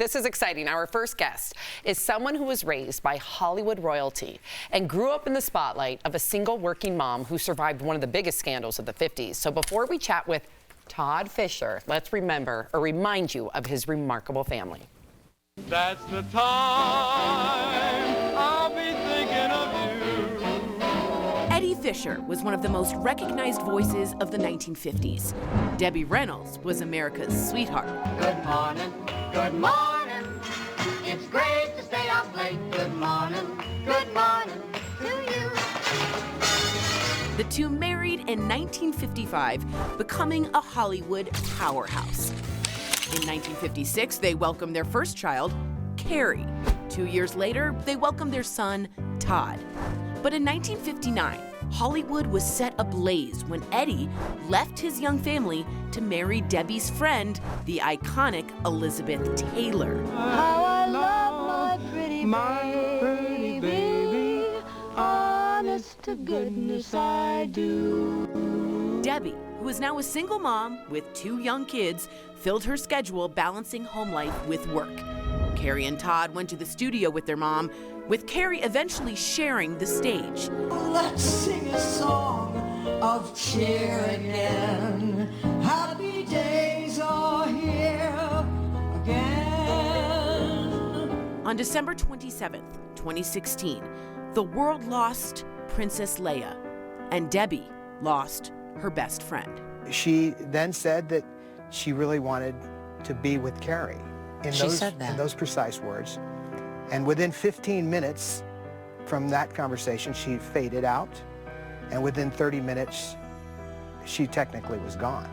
this is exciting. Our first guest is someone who was raised by Hollywood royalty and grew up in the spotlight of a single working mom who survived one of the biggest scandals of the 50s. So before we chat with Todd Fisher, let's remind you of his remarkable family. That's the time I'll be thinking of you. Carrie Fisher was one of the most recognized voices of the 1950s. Debbie Reynolds was America's sweetheart. Good morning, good morning. It's great to stay up late. Good morning to you. The two married in 1955, becoming a Hollywood powerhouse. In 1956, they welcomed their first child, Carrie. 2 years later, they welcomed their son, Todd. But in 1959, Hollywood was set ablaze when Eddie left his young family to marry Debbie's friend, the iconic Elizabeth Taylor. How I love my pretty baby. Honest to goodness I do. Debbie, who is now a single mom with 2 young kids, filled her schedule balancing home life with work. Carrie and Todd went to the studio with their mom, with Carrie eventually sharing the stage. Let's sing a song of cheer again. Happy days are here again. On December 27th, 2016, the world lost Princess Leia, and Debbie lost her best friend. She then said that she really wanted to be with Carrie in those precise words. And within 15 minutes from that conversation, she faded out. And within 30 minutes, she technically was gone.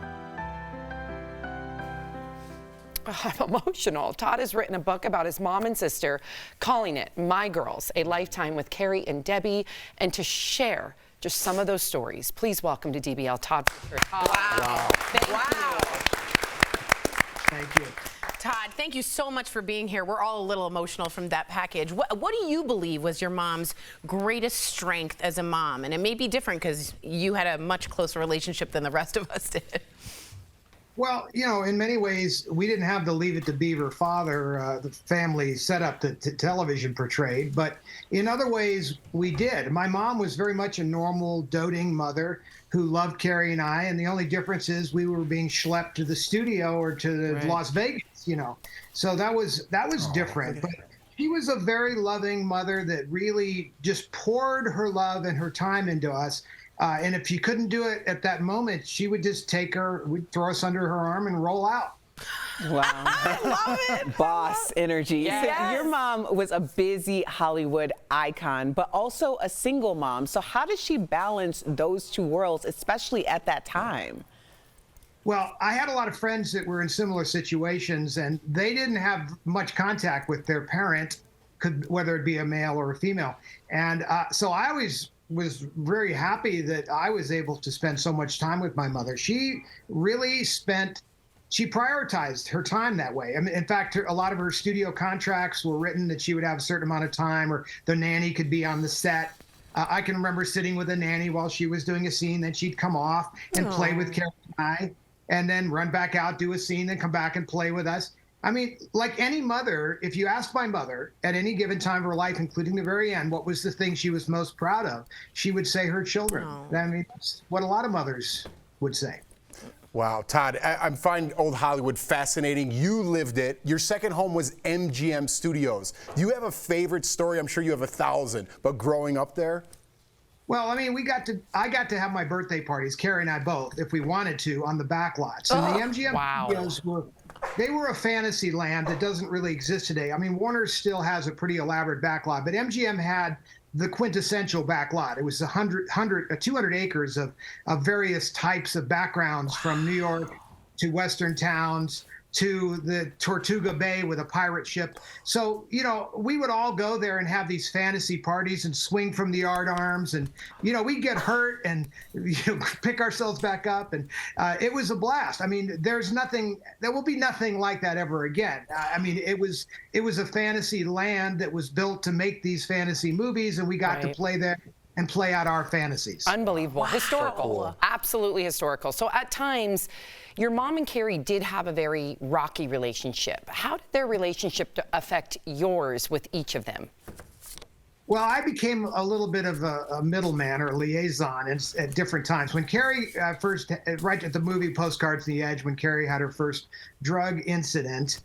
I'm emotional. Todd has written a book about his mom and sister, calling it My Girls, A Lifetime with Carrie and Debbie. And to share just some of those stories, please welcome to DBL, Todd Fisher. Todd. Wow. Wow. Thank you. Todd, thank you so much for being here. We're all a little emotional from that package. What do you believe was your mom's greatest strength as a mom? And it may be different because you had a much closer relationship than the rest of us did. Well, you know, in many ways, we didn't have the Leave It to Beaver father, the family setup that television portrayed. But in other ways, we did. My mom was very much a normal, doting mother who loved Carrie and I. And the only difference is we were being schlepped to the studio or to Las Vegas, you know. So that was different. But she was a very loving mother that really just poured her love and her time into us. And if she couldn't do it at that moment, she would just we'd throw us under her arm and roll out. Wow. I love it. Boss energy. Yes. So your mom was a busy Hollywood icon, but also a single mom. So how did she balance those two worlds, especially at that time? Well, I had a lot of friends that were in similar situations, and they didn't have much contact with their parent, whether it be a male or a female. And so I always was very happy that I was able to spend so much time with my mother. She prioritized her time that way. I mean, in fact, a lot of her studio contracts were written that she would have a certain amount of time, or the nanny could be on the set. I can remember sitting with a nanny while she was doing a scene, then she'd come off and play with Carrie and I, and then run back out, do a scene, then come back and play with us. I mean, like any mother, if you asked my mother at any given time of her life, including the very end, what was the thing she was most proud of, she would say her children. I mean, that's what a lot of mothers would say. Wow, Todd, I find old Hollywood fascinating. You lived it. Your second home was MGM Studios. Do you have a favorite story? I'm sure you have 1,000, but growing up there? Well, I mean, I got to have my birthday parties, Carrie and I both, if we wanted to, on the back lots. And the MGM Studios were a fantasy land that doesn't really exist today. I mean, Warner still has a pretty elaborate back lot, but MGM had the quintessential back lot. It was 200 acres of various types of backgrounds, from New York to Western towns to the Tortuga Bay with a pirate ship. So, you know, we would all go there and have these fantasy parties and swing from the yardarms, and, you know, we'd get hurt and, you know, pick ourselves back up. And it was a blast. I mean, there will be nothing like that ever again. I mean, it was a fantasy land that was built to make these fantasy movies, and we got to play there and play out our fantasies. Unbelievable. Wow. Historical. Cool. Absolutely historical. So at times, your mom and Carrie did have a very rocky relationship. How did their relationship affect yours with each of them? Well, I became a little bit of a middleman or a liaison at different times. When Carrie first, right at the movie Postcards on the Edge, when Carrie had her first drug incident,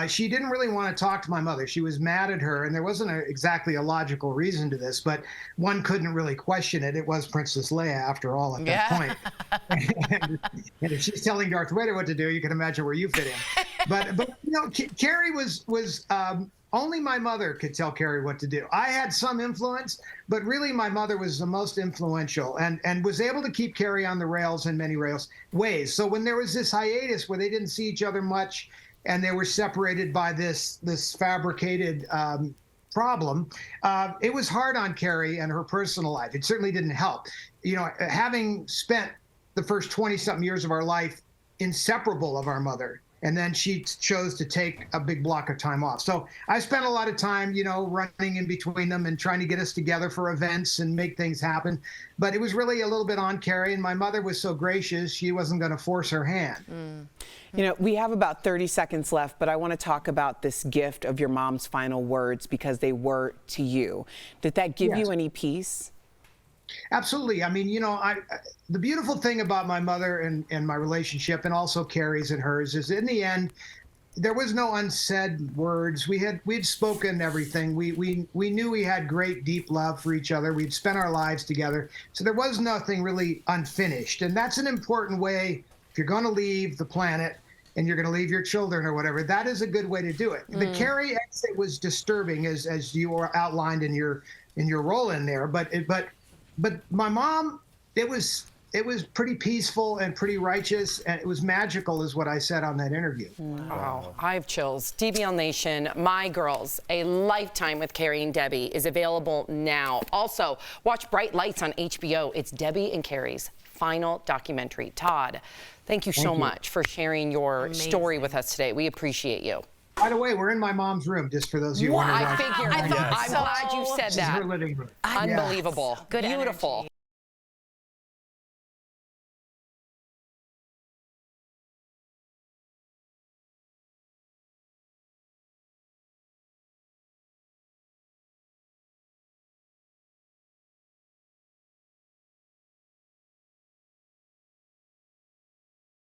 she didn't really want to talk to my mother. She was mad at her, and there wasn't exactly a logical reason to this, but one couldn't really question it. It was Princess Leia, after all, at that point. and if she's telling Darth Vader what to do, you can imagine where you fit in. But you know, Carrie was only my mother could tell Carrie what to do. I had some influence, but really my mother was the most influential and was able to keep Carrie on the rails in many ways. So when there was this hiatus where they didn't see each other much and they were separated by this fabricated problem, it was hard on Carrie and her personal life. It certainly didn't help. You know, having spent the first 20-something years of our life inseparable of our mother, and then she chose to take a big block of time off. So I spent a lot of time, you know, running in between them and trying to get us together for events and make things happen. But it was really a little bit on Carrie, and my mother was so gracious, she wasn't going to force her hand. You know, we have about 30 seconds left, but I want to talk about this gift of your mom's final words because they were to you. Did that give you any peace? Absolutely. I mean, you know, the beautiful thing about my mother and my relationship, and also Carrie's and hers, is in the end, there was no unsaid words. We'd spoken everything. We knew we had great, deep love for each other. We'd spent our lives together. So there was nothing really unfinished. And that's an important way, if you're going to leave the planet and you're going to leave your children or whatever, that is a good way to do it. The Carrie exit was disturbing, as you were outlined in your role in there, but my mom, it was pretty peaceful and pretty righteous, and it was magical, is what I said on that interview. Wow, I have chills. DBL Nation, My Girls, A Lifetime with Carrie and Debbie is available now. Also, watch Bright Lights on HBO. It's Debbie and Carrie's final documentary. Todd, thank you so much for sharing your story with us today. We appreciate you. By the way, we're in my mom's room, just for those of you wondering. I figured. I'm glad you said that. This is her living room. Unbelievable. Good Beautiful. energy.